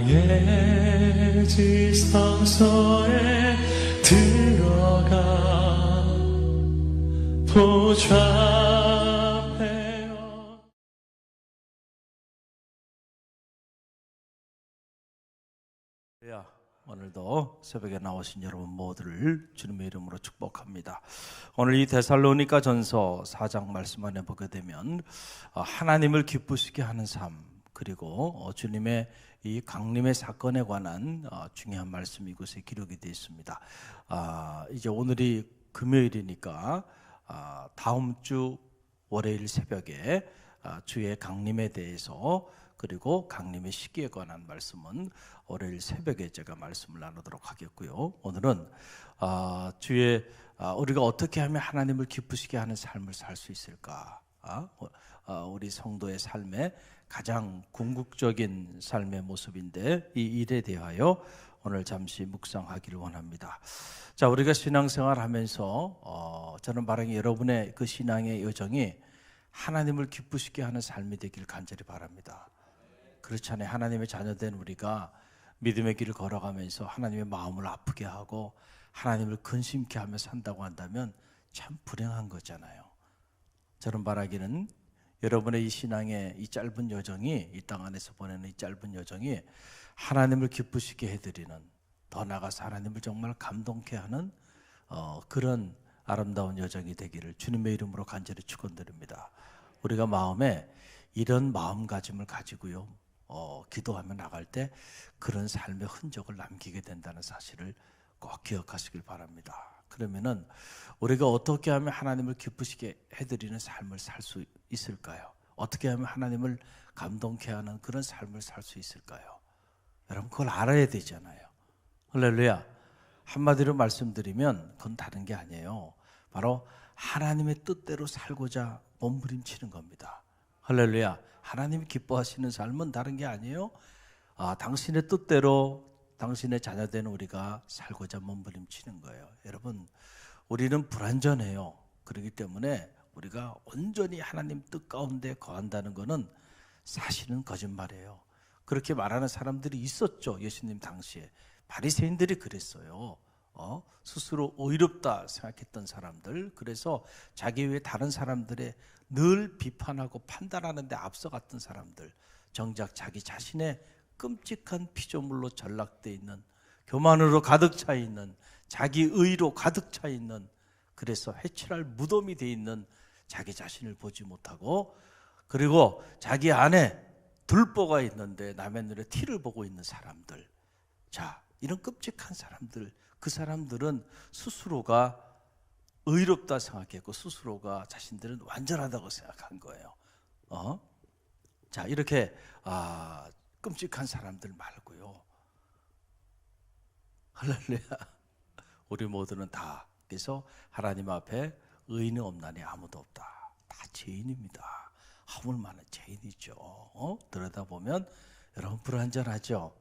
나의 지성소에 들어가 보좌 오늘도 새벽에 나오신 여러분 모두를 주님의 이름으로 축복합니다. 오늘 이 데살로니가 전서 4장 말씀 안에 보게 되면 하나님을 기쁘시게 하는 삶, 그리고 주님의 이 강림의 사건에 관한 중요한 말씀이 이곳에 기록이 되어 있습니다. 이제 오늘이 금요일이니까 다음 주 월요일 새벽에 주의 강림에 대해서, 그리고 강림의 시기에 관한 말씀은 월요일 새벽에 제가 말씀을 나누도록 하겠고요. 오늘은 우리가 어떻게 하면 하나님을 기쁘시게 하는 삶을 살 수 있을까? 우리 성도의 삶의 가장 궁극적인 삶의 모습인데, 이 일에 대하여 오늘 잠시 묵상하기를 원합니다. 자, 우리가 신앙생활 하면서 저는 바라기 여러분의 그 신앙의 여정이 하나님을 기쁘시게 하는 삶이 되기를 간절히 바랍니다. 그렇잖아요. 하나님의 자녀된 우리가 믿음의 길을 걸어가면서 하나님의 마음을 아프게 하고 하나님을 근심케 하며 산다고 한다면 참 불행한 거잖아요. 저는 바라기는 여러분의 이 신앙의 이 짧은 여정이, 이 땅 안에서 보내는 이 짧은 여정이 하나님을 기쁘시게 해드리는, 더 나아가서 하나님을 정말 감동케 하는 그런 아름다운 여정이 되기를 주님의 이름으로 간절히 축원드립니다. 우리가 마음에 이런 마음가짐을 가지고요, 기도하며 나갈 때 그런 삶의 흔적을 남기게 된다는 사실을 꼭 기억하시길 바랍니다. 그러면은 우리가 어떻게 하면 하나님을 기쁘시게 해드리는 삶을 살 수 있을까요? 어떻게 하면 하나님을 감동케 하는 그런 삶을 살 수 있을까요? 여러분, 그걸 알아야 되잖아요. 할렐루야. 한마디로 말씀드리면 그건 다른 게 아니에요. 바로 하나님의 뜻대로 살고자 몸부림치는 겁니다. 할렐루야. 하나님이 기뻐하시는 삶은 다른 게 아니에요. 당신의 뜻대로 당신의 자녀된 우리가 살고자 몸부림치는 거예요. 여러분, 우리는 불완전해요. 그렇기 때문에 우리가 온전히 하나님 뜻 가운데 거한다는 것은 사실은 거짓말이에요. 그렇게 말하는 사람들이 있었죠. 예수님 당시에 바리새인들이 그랬어요. 스스로 의롭다 생각했던 사람들, 그래서 자기 외에 다른 사람들의 늘 비판하고 판단하는 데 앞서갔던 사람들, 정작 자기 자신의 끔찍한 피조물로 전락되어 있는, 교만으로 가득 차 있는, 자기 의로 가득 차 있는, 그래서 회칠할 무덤이 되어 있는 자기 자신을 보지 못하고, 그리고 자기 안에 들보가 있는데 남의 눈에 티를 보고 있는 사람들, 자, 이런 끔찍한 사람들, 그 사람들은 스스로가 의롭다 생각했고 스스로가 자신들은 완전하다고 생각한 거예요. 자, 이렇게 끔찍한 사람들 말고요, 할렐루야, 우리 모두는 다, 그래서 하나님 앞에 의인은 없나니 아무도 없다. 다 죄인입니다. 하물 많은 죄인이죠. 들여다보면 여러분 불완전하죠.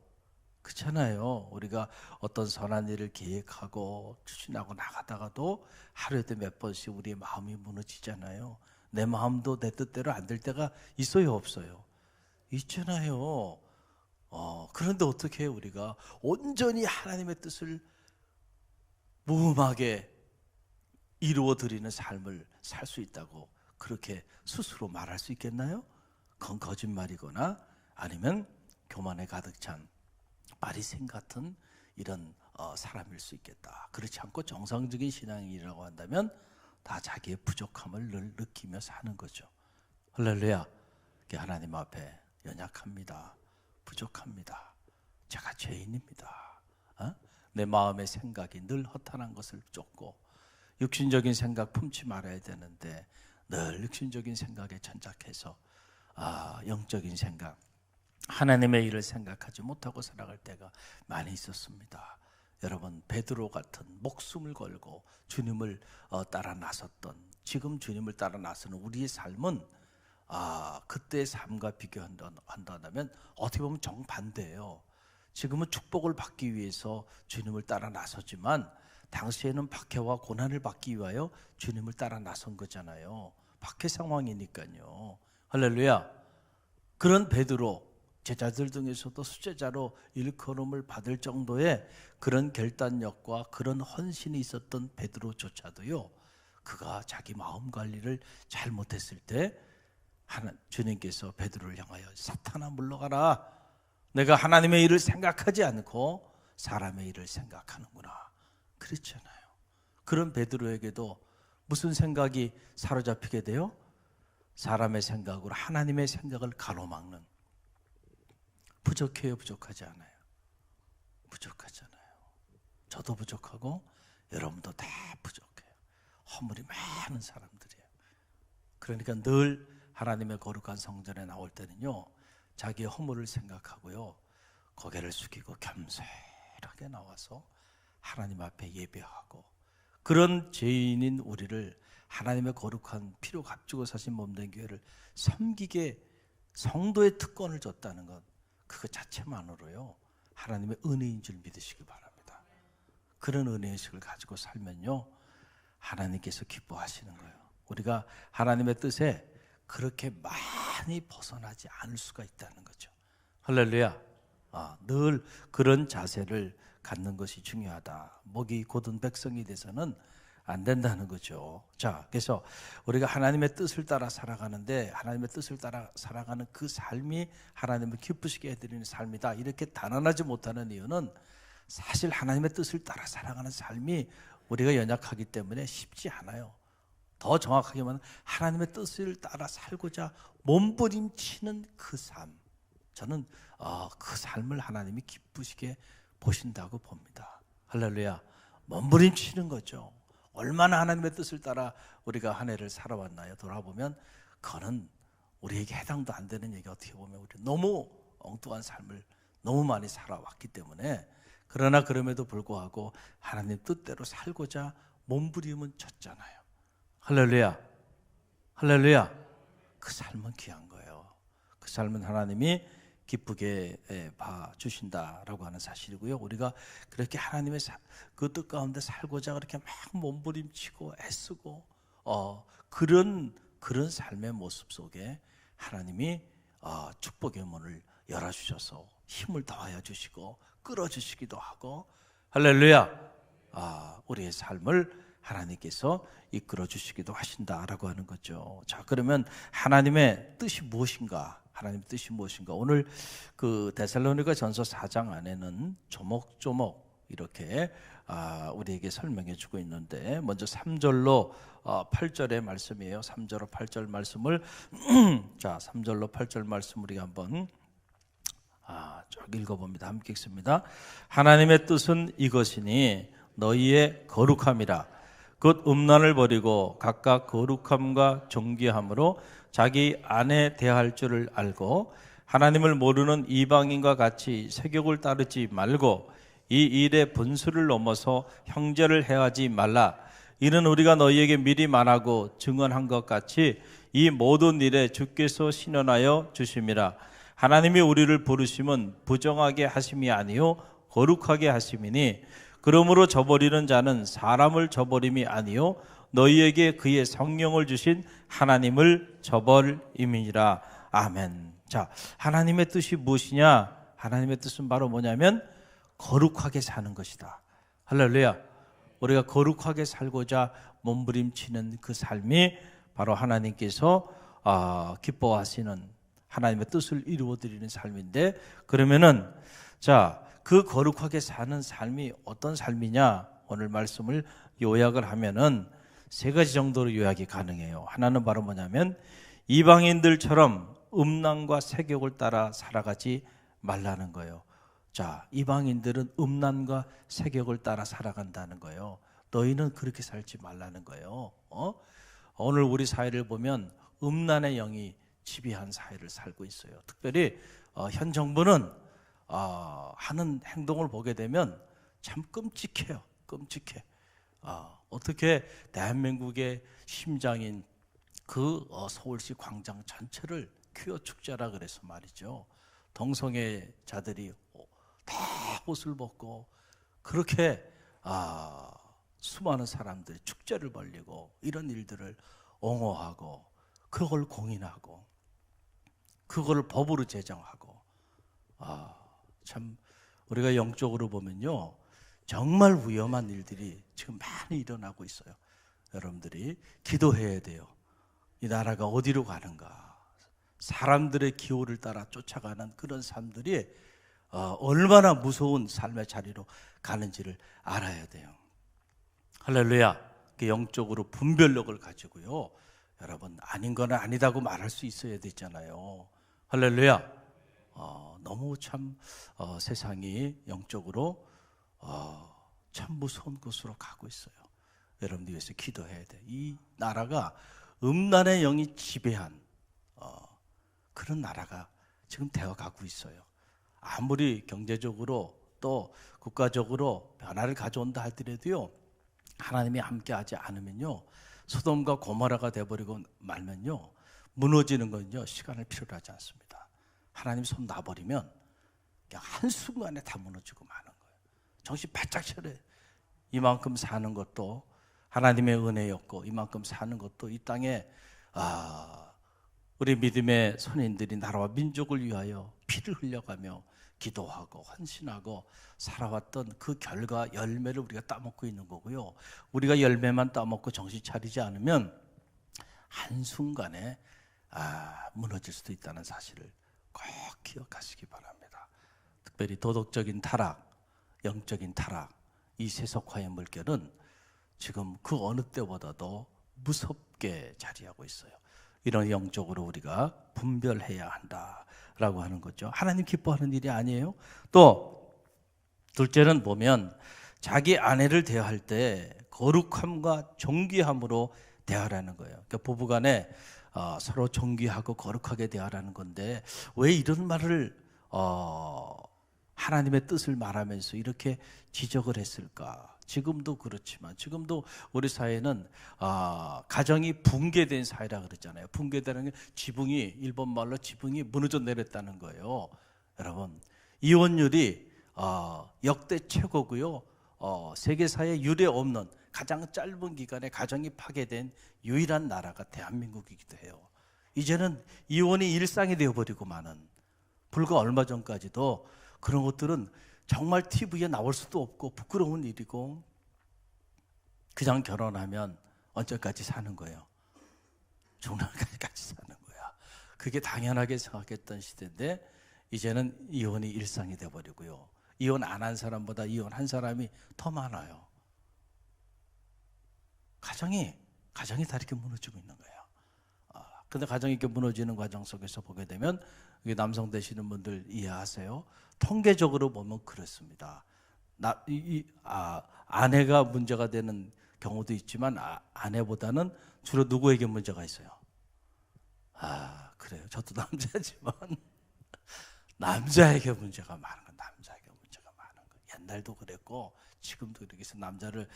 그렇잖아요. 우리가 어떤 선한 일을 계획하고 추진하고 나가다가도 하루에도 몇 번씩 우리의 마음이 무너지잖아요. 내 마음도 내 뜻대로 안 될 때가 있어요, 없어요? 있잖아요. 그런데 어떻게 해요? 우리가 온전히 하나님의 뜻을 무음하게 이루어 드리는 삶을 살 수 있다고 그렇게 스스로 말할 수 있겠나요? 그건 거짓말이거나 아니면 교만에 가득 찬 바리새인 같은 이런 사람일 수 있겠다. 그렇지 않고 정상적인 신앙이라고 한다면 다 자기의 부족함을 늘 느끼며 사는 거죠. 할렐루야. 하나님 앞에 연약합니다. 부족합니다. 제가 죄인입니다. 내 마음의 생각이 늘 허탄한 것을 쫓고 육신적인 생각 품지 말아야 되는데 늘 육신적인 생각에 천착해서 영적인 생각, 하나님의 일을 생각하지 못하고 살아갈 때가 많이 있었습니다. 여러분, 베드로 같은 목숨을 걸고 주님을 따라 나섰던, 지금 주님을 따라 나서는 우리의 삶은 그때의 삶과 비교한다면 어떻게 보면 정반대예요. 지금은 축복을 받기 위해서 주님을 따라 나섰지만 당시에는 박해와 고난을 받기 위하여 주님을 따라 나선 거잖아요. 박해 상황이니까요. 할렐루야. 그런 베드로, 제자들 중에서도 수제자로 일컬음을 받을 정도의 그런 결단력과 그런 헌신이 있었던 베드로조차도요, 그가 자기 마음 관리를 잘못했을 때 주님께서 베드로를 향하여 사탄아 물러가라, 내가 하나님의 일을 생각하지 않고 사람의 일을 생각하는구나 그랬잖아요. 그런 베드로에게도 무슨 생각이 사로잡히게 돼요? 사람의 생각으로 하나님의 생각을 가로막는. 부족해요, 부족하지 않아요? 부족하잖아요. 저도 부족하고 여러분도 다 부족해요. 허물이 많은 사람들이에요. 그러니까 늘 하나님의 거룩한 성전에 나올 때는요, 자기의 허물을 생각하고요, 고개를 숙이고 겸손하게 나와서 하나님 앞에 예배하고, 그런 죄인인 우리를 하나님의 거룩한 피로 값주고 사신 몸된 교회를 섬기게 성도의 특권을 줬다는 것, 그것 자체만으로요 하나님의 은혜인 줄 믿으시기 바랍니다. 그런 은혜의식을 가지고 살면요 하나님께서 기뻐하시는 거예요. 우리가 하나님의 뜻에 그렇게 많이 벗어나지 않을 수가 있다는 거죠. 할렐루야. 늘 그런 자세를 갖는 것이 중요하다. 목이 곧은 백성이 돼서는 안 된다는 거죠. 자, 그래서 우리가 하나님의 뜻을 따라 살아가는데, 하나님의 뜻을 따라 살아가는 그 삶이 하나님을 기쁘시게 해드리는 삶이다, 이렇게 단언하지 못하는 이유는 사실 하나님의 뜻을 따라 살아가는 삶이 우리가 연약하기 때문에 쉽지 않아요. 더 정확하게 말하면 하나님의 뜻을 따라 살고자 몸부림치는 그 삶, 저는 그 삶을 하나님이 기쁘시게 보신다고 봅니다. 할렐루야. 몸부림치는 거죠. 얼마나 하나님의 뜻을 따라 우리가 한 해를 살아왔나요? 돌아보면 그거는 우리에게 해당도 안 되는 얘기. 어떻게 보면 우리 너무 엉뚱한 삶을 너무 많이 살아왔기 때문에. 그러나 그럼에도 불구하고 하나님 뜻대로 살고자 몸부림은 쳤잖아요. 할렐루야. 할렐루야. 그 삶은 귀한 거예요. 그 삶은 하나님이 기쁘게 봐주신다라고 하는 사실이고요. 우리가 그렇게 하나님의 그 뜻 가운데 살고자 그렇게 막 몸부림치고 애쓰고 그런 삶의 모습 속에 하나님이 축복의 문을 열어주셔서 힘을 더하여 주시고 끌어주시기도 하고, 할렐루야. 우리의 삶을 하나님께서 이끌어 주시기도 하신다라고 하는 거죠. 자, 그러면 하나님의 뜻이 무엇인가? 하나님의 뜻이 무엇인가? 오늘 그 데살로니가 전서 4장 안에는 조목조목 이렇게 우리에게 설명해 주고 있는데, 먼저 3절로 8절의 말씀이에요. 3절로 8절 말씀을 자, 3절로 8절 말씀 우리가 한번 쭉 읽어봅니다. 함께 읽습니다. 하나님의 뜻은 이것이니 너희의 거룩함이라. 곧 음란을 버리고 각각 거룩함과 존귀함으로 자기 안에 대할 줄을 알고, 하나님을 모르는 이방인과 같이 세욕을 따르지 말고 이 일의 분수를 넘어서 형제를 해하지 말라. 이는 우리가 너희에게 미리 말하고 증언한 것 같이 이 모든 일에 주께서 신원하여 주심이라. 하나님이 우리를 부르심은 부정하게 하심이 아니요 거룩하게 하심이니, 그러므로 저버리는 자는 사람을 저버림이 아니요 너희에게 그의 성령을 주신 하나님을 저버림이니라. 아멘. 자, 하나님의 뜻이 무엇이냐? 하나님의 뜻은 바로 뭐냐면 거룩하게 사는 것이다. 할렐루야. 우리가 거룩하게 살고자 몸부림치는 그 삶이 바로 하나님께서 기뻐하시는 하나님의 뜻을 이루어드리는 삶인데, 그러면은 자, 그 거룩하게 사는 삶이 어떤 삶이냐? 오늘 말씀을 요약을 하면은 세 가지 정도로 요약이 가능해요. 하나는 바로 뭐냐면 이방인들처럼 음란과 세욕을 따라 살아가지 말라는 거예요. 자, 이방인들은 음란과 세욕을 따라 살아간다는 거예요. 너희는 그렇게 살지 말라는 거예요. 오늘 우리 사회를 보면 음란의 영이 지배한 사회를 살고 있어요. 특별히 현 정부는 하는 행동을 보게 되면 참 끔찍해요. 끔찍해. 어떻게 대한민국의 심장인 그 서울시 광장 전체를 퀴어 축제라 그래서 말이죠. 동성애자들이 다 옷을 벗고 그렇게 수많은 사람들이 축제를 벌리고 이런 일들을 옹호하고 그걸 공인하고 그걸 법으로 제정하고 참 우리가 영적으로 보면요, 정말 위험한 일들이 지금 많이 일어나고 있어요. 여러분들이 기도해야 돼요. 이 나라가 어디로 가는가? 사람들의 기호를 따라 쫓아가는 그런 삶들이 얼마나 무서운 삶의 자리로 가는지를 알아야 돼요. 할렐루야. 그 영적으로 분별력을 가지고요, 여러분 아닌 거는 아니다고 말할 수 있어야 되잖아요. 할렐루야. 너무 참 세상이 영적으로 참 무서운 곳으로 가고 있어요. 여러분들 위해서 기도해야 돼. 이 나라가 음란의 영이 지배한 그런 나라가 지금 되어가고 있어요. 아무리 경제적으로 또 국가적으로 변화를 가져온다 할지라도요, 하나님이 함께하지 않으면요, 소돔과 고모라가 되어버리고 말면요, 무너지는 건요 시간을 필요로 하지 않습니다. 하나님 손 놔버리면 그냥 한순간에 다 무너지고 마는 거예요. 정신 바짝 차려요. 이만큼 사는 것도 하나님의 은혜였고, 이만큼 사는 것도 이 땅에 우리 믿음의 선인들이 나라와 민족을 위하여 피를 흘려가며 기도하고 헌신하고 살아왔던 그 결과 열매를 우리가 따먹고 있는 거고요. 우리가 열매만 따먹고 정신 차리지 않으면 한순간에 무너질 수도 있다는 사실을 꼭 기억하시기 바랍니다. 특별히 도덕적인 타락, 영적인 타락, 이 세속화의 물결은 지금 그 어느 때보다도 무섭게 자리하고 있어요. 이런 영적으로 우리가 분별해야 한다라고 하는 거죠. 하나님 기뻐하는 일이 아니에요. 또 둘째는 보면 자기 아내를 대할 때 거룩함과 정귀함으로 대하라는 거예요. 그러니까 부부간에 서로 정귀하고 거룩하게 대하라는 건데, 왜 이런 말을 하나님의 뜻을 말하면서 이렇게 지적을 했을까? 지금도 그렇지만 지금도 우리 사회는 가정이 붕괴된 사회라 그러잖아요. 붕괴되는 게 지붕이, 일본 말로 지붕이 무너져 내렸다는 거예요. 여러분, 이혼율이 역대 최고고요. 세계사에 유례 없는 가장 짧은 기간에 가정이 파괴된 유일한 나라가 대한민국이기도 해요. 이제는 이혼이 일상이 되어버리고 마는, 불과 얼마 전까지도 그런 것들은 정말 TV에 나올 수도 없고 부끄러운 일이고, 그냥 결혼하면 언제까지 사는 거예요? 죽는 날까지 사는 거야. 그게 당연하게 생각했던 시대인데, 이제는 이혼이 일상이 돼버리고요, 이혼 안 한 사람보다 이혼한 사람이 더 많아요. 가정이 다 이렇게 무너지고 있는 거예요. 근데 가정이 이렇게 무너지는 과정 속에서 보게 되면, 남성 되시는 분들 이해하세요? 통계적으로 보면 그렇습니다. 아내가 문제가 되는 경우도 있지만 아내보다는 주로 누구에게 문제가 있어요? 그래요. 저도 남자지만 남자에게 문제가 많은 건 남자에게 문제가 많은 거. 옛날도 그랬고 지금도 이렇게 해서 남자를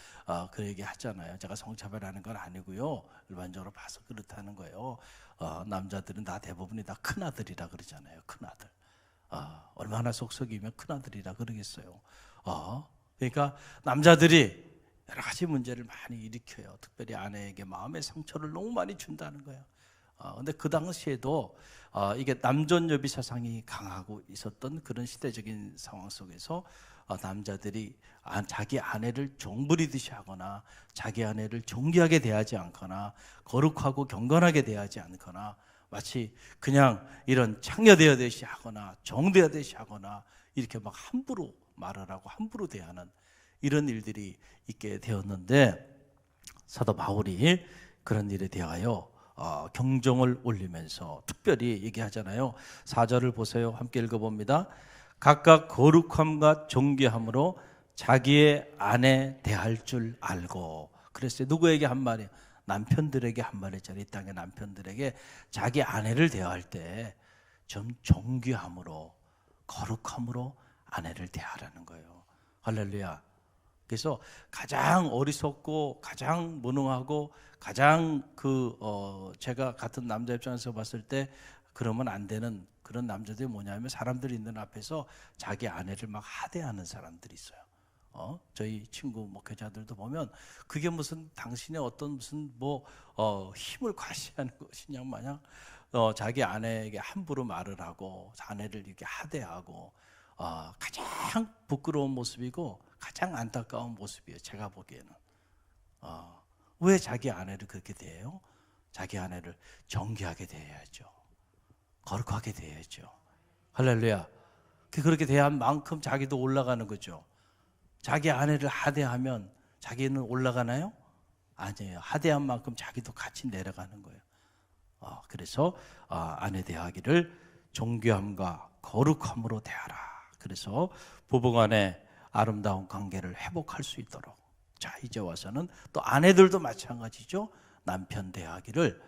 그 얘기 하잖아요. 제가 성차별하는 건 아니고요, 일반적으로 봐서 그렇다는 거예요. 남자들은 다 대부분이 다 큰아들이라 그러잖아요. 큰아들. 얼마나 속썩이면 큰아들이라 그러겠어요. 그러니까 남자들이 여러 가지 문제를 많이 일으켜요. 특별히 아내에게 마음의 상처를 너무 많이 준다는 거예요. 근데 그 당시에도 이게 남존여비 사상이 강하고 있었던 그런 시대적인 상황 속에서 남자들이 자기 아내를 종부리듯이 하거나 자기 아내를 존귀하게 대하지 않거나 거룩하고 경건하게 대하지 않거나 마치 그냥 이런 창녀되어듯이 하거나 정되어듯이 하거나 이렇게 막 함부로 말을 하고 함부로 대하는 이런 일들이 있게 되었는데, 사도 바울이 그런 일에 대하여 경종을 울리면서 특별히 얘기하잖아요. 4절을 보세요. 함께 읽어봅니다. 각각 거룩함과 존귀함으로 자기의 아내 대할 줄 알고. 그랬어요. 누구에게 한 말이에요? 남편들에게 한 말이잖아요. 이 땅의 남편들에게 자기 아내를 대할 때 좀 존귀함으로 거룩함으로 아내를 대하라는 거예요. 할렐루야. 그래서 가장 어리석고 가장 무능하고 가장 제가 같은 남자 입장에서 봤을 때 그러면 안 되는 그런 남자들이 뭐냐면, 사람들이 있는 앞에서 자기 아내를 막 하대하는 사람들이 있어요. 저희 친구 목회자들도 보면 그게 무슨 당신의 어떤 무슨 힘을 과시하는 것이냐 마냥 자기 아내에게 함부로 말을 하고 아내를 이렇게 하대하고 가장 부끄러운 모습이고 가장 안타까운 모습이에요. 제가 보기에는. 왜 자기 아내를 그렇게 대해요? 자기 아내를 정귀하게 대해야죠. 거룩하게 대해야죠. 할렐루야. 그렇게 대한 만큼 자기도 올라가는 거죠. 자기 아내를 하대하면 자기는 올라가나요? 아니에요. 하대한 만큼 자기도 같이 내려가는 거예요. 그래서 아내 대하기를 존귀함과 거룩함으로 대하라. 그래서 부부간의 아름다운 관계를 회복할 수 있도록. 자, 이제 와서는 또 아내들도 마찬가지죠. 남편 대하기를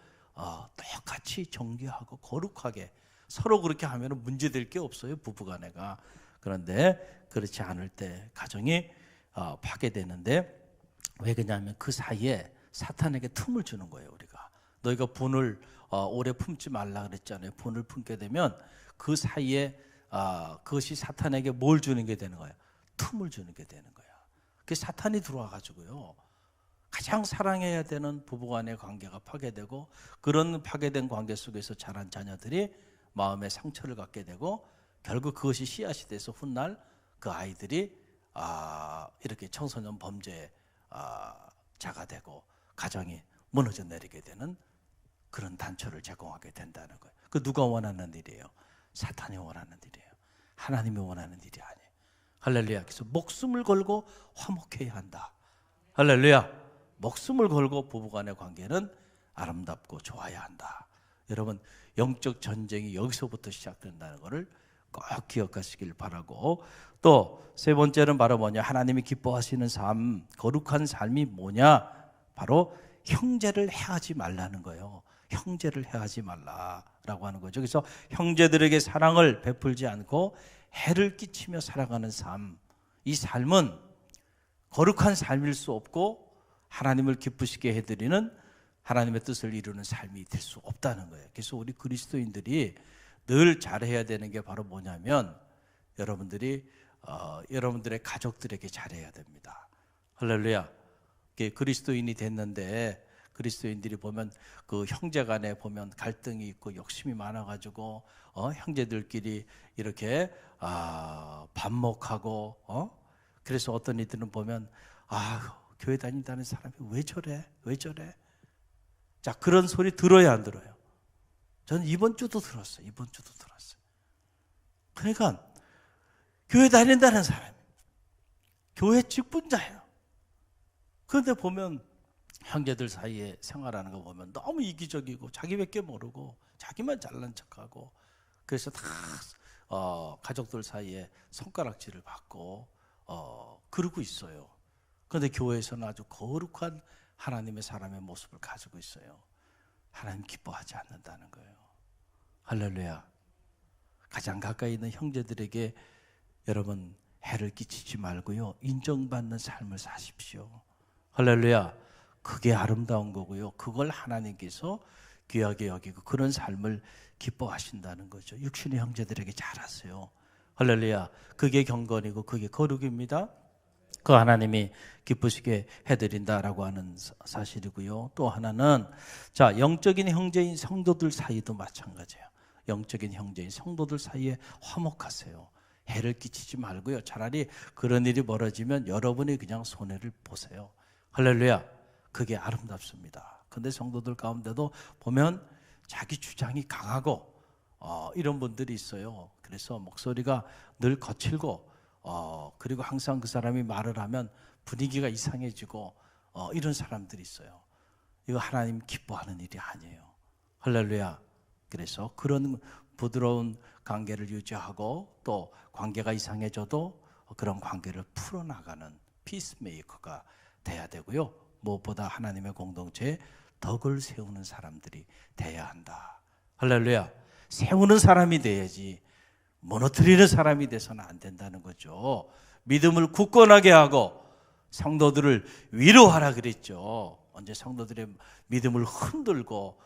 똑같이 존귀하고 거룩하게. 서로 그렇게 하면 문제될 게 없어요, 부부간에가. 그런데 그렇지 않을 때 가정이 파괴되는데, 왜 그러냐면 그 사이에 사탄에게 틈을 주는 거예요. 우리가 너희가 분을 오래 품지 말라 그랬잖아요. 분을 품게 되면 그 사이에 그것이 사탄에게 뭘 주는 게 되는 거예요? 틈을 주는 게 되는 거예요. 그 사탄이 들어와 가지고요, 가장 사랑해야 되는 부부간의 관계가 파괴되고, 그런 파괴된 관계 속에서 자란 자녀들이 마음에 상처를 갖게 되고, 결국 그것이 씨앗이 돼서 훗날 그 아이들이 이렇게 청소년 범죄 자가 되고 가정이 무너져 내리게 되는 그런 단초를 제공하게 된다는 거예요. 그 누가 원하는 일이에요? 사탄이 원하는 일이에요. 하나님이 원하는 일이 아니에요. 할렐루야. 그래서 목숨을 걸고 화목해야 한다. 할렐루야. 목숨을 걸고 부부간의 관계는 아름답고 좋아야 한다. 여러분, 영적 전쟁이 여기서부터 시작된다는 것을 꼭 기억하시길 바라고, 또 세 번째는 바로 뭐냐? 하나님이 기뻐하시는 삶, 거룩한 삶이 뭐냐? 바로 형제를 해하지 말라는 거예요. 형제를 해하지 말라라고 하는 거죠. 그래서 형제들에게 사랑을 베풀지 않고 해를 끼치며 살아가는 삶, 이 삶은 거룩한 삶일 수 없고 하나님을 기쁘시게 해드리는, 하나님의 뜻을 이루는 삶이 될 수 없다는 거예요. 그래서 우리 그리스도인들이 늘 잘해야 되는 게 바로 뭐냐면, 여러분들의 가족들에게 잘해야 됩니다. 할렐루야. 그리스도인이 됐는데 그리스도인들이 보면 그 형제간에 보면 갈등이 있고 욕심이 많아가지고 형제들끼리 이렇게 반목하고 그래서 어떤 이들은 보면 교회 다닌다는 사람이 왜 저래? 자, 그런 소리 들어야 안 들어요? 저는 이번 주도 들었어요. 그러니까 교회 다닌다는 사람이 교회 직분자예요. 그런데 보면 형제들 사이에 생활하는 거 보면 너무 이기적이고 자기밖에 모르고 자기만 잘난 척하고, 그래서 다 가족들 사이에 손가락질을 받고 그러고 있어요. 그런데 교회에서는 아주 거룩한 하나님의 사람의 모습을 가지고 있어요. 하나님 기뻐하지 않는다는 거예요. 할렐루야. 가장 가까이 있는 형제들에게 여러분 해를 끼치지 말고요, 인정받는 삶을 사십시오. 할렐루야. 그게 아름다운 거고요, 그걸 하나님께서 귀하게 여기고 그런 삶을 기뻐하신다는 거죠. 육신의 형제들에게 잘하세요. 할렐루야. 그게 경건이고 그게 거룩입니다. 그 하나님이 기쁘시게 해드린다라고 하는 사실이고요. 또 하나는, 자, 영적인 형제인 성도들 사이도 마찬가지예요. 영적인 형제인 성도들 사이에 화목하세요. 해를 끼치지 말고요, 차라리 그런 일이 벌어지면 여러분이 그냥 손해를 보세요. 할렐루야. 그게 아름답습니다. 근데 성도들 가운데도 보면 자기 주장이 강하고 이런 분들이 있어요. 그래서 목소리가 늘 거칠고 그리고 항상 그 사람이 말을 하면 분위기가 이상해지고 이런 사람들이 있어요. 이거 하나님 기뻐하는 일이 아니에요. 할렐루야. 그래서 그런 부드러운 관계를 유지하고, 또 관계가 이상해져도 그런 관계를 풀어나가는 피스메이커가 돼야 되고요. 무엇보다 하나님의 공동체에 덕을 세우는 사람들이 돼야 한다. 할렐루야. 세우는 사람이 돼야지 무너뜨리는 사람이 돼서는 안 된다는 거죠. 믿음을 굳건하게 하고 성도들을 위로하라 그랬죠. 언제 성도들의 믿음을 흔들고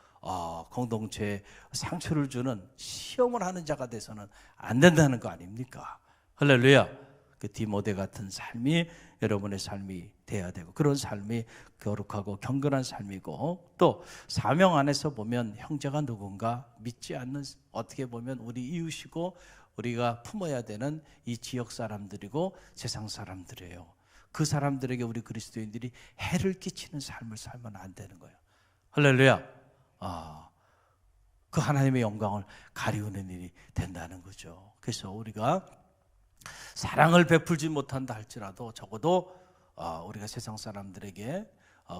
공동체에 상처를 주는 시험을 하는 자가 돼서는 안 된다는 거 아닙니까? 할렐루야. 그 디모데 같은 삶이 여러분의 삶이 돼야 되고, 그런 삶이 거룩하고 경건한 삶이고, 또 사명 안에서 보면 형제가 누군가 믿지 않는, 어떻게 보면 우리 이웃이고 우리가 품어야 되는 이 지역 사람들이고 세상 사람들이에요. 그 사람들에게 우리 그리스도인들이 해를 끼치는 삶을 살면 안 되는 거예요. 할렐루야. 그 하나님의 영광을 가리우는 일이 된다는 거죠. 그래서 우리가 사랑을 베풀지 못한다 할지라도 적어도 우리가 세상 사람들에게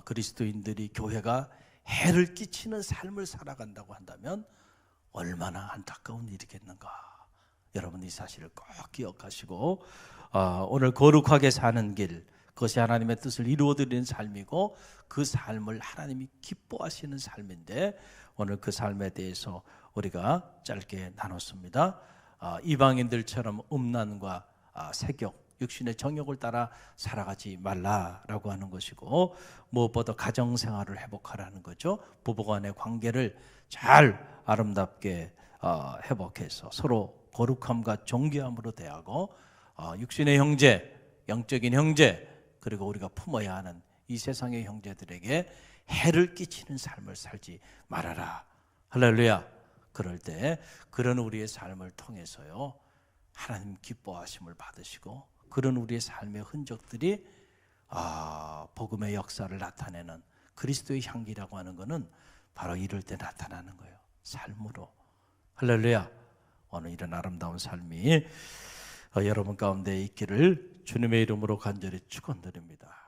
그리스도인들이, 교회가 해를 끼치는 삶을 살아간다고 한다면 얼마나 안타까운 일이겠는가. 여러분 이 사실을 꼭 기억하시고 오늘 거룩하게 사는 길, 그것이 하나님의 뜻을 이루어드리는 삶이고 그 삶을 하나님이 기뻐하시는 삶인데, 오늘 그 삶에 대해서 우리가 짧게 나눴습니다. 이방인들처럼 음란과 세욕, 육신의 정욕을 따라 살아가지 말라라고 하는 것이고, 무엇보다 가정생활을 회복하라는 거죠. 부부간의 관계를 잘 아름답게 회복해서 서로 거룩함과 존귀함으로 대하고, 육신의 형제, 영적인 형제, 그리고 우리가 품어야 하는 이 세상의 형제들에게 해를 끼치는 삶을 살지 말아라. 할렐루야. 그럴 때 그런 우리의 삶을 통해서요, 하나님 기뻐하심을 받으시고, 그런 우리의 삶의 흔적들이 복음의 역사를 나타내는 그리스도의 향기라고 하는 것은 바로 이럴 때 나타나는 거예요. 삶으로. 할렐루야. 오늘 이런 아름다운 삶이 여러분 가운데 있기를 주님의 이름으로 간절히 축원드립니다.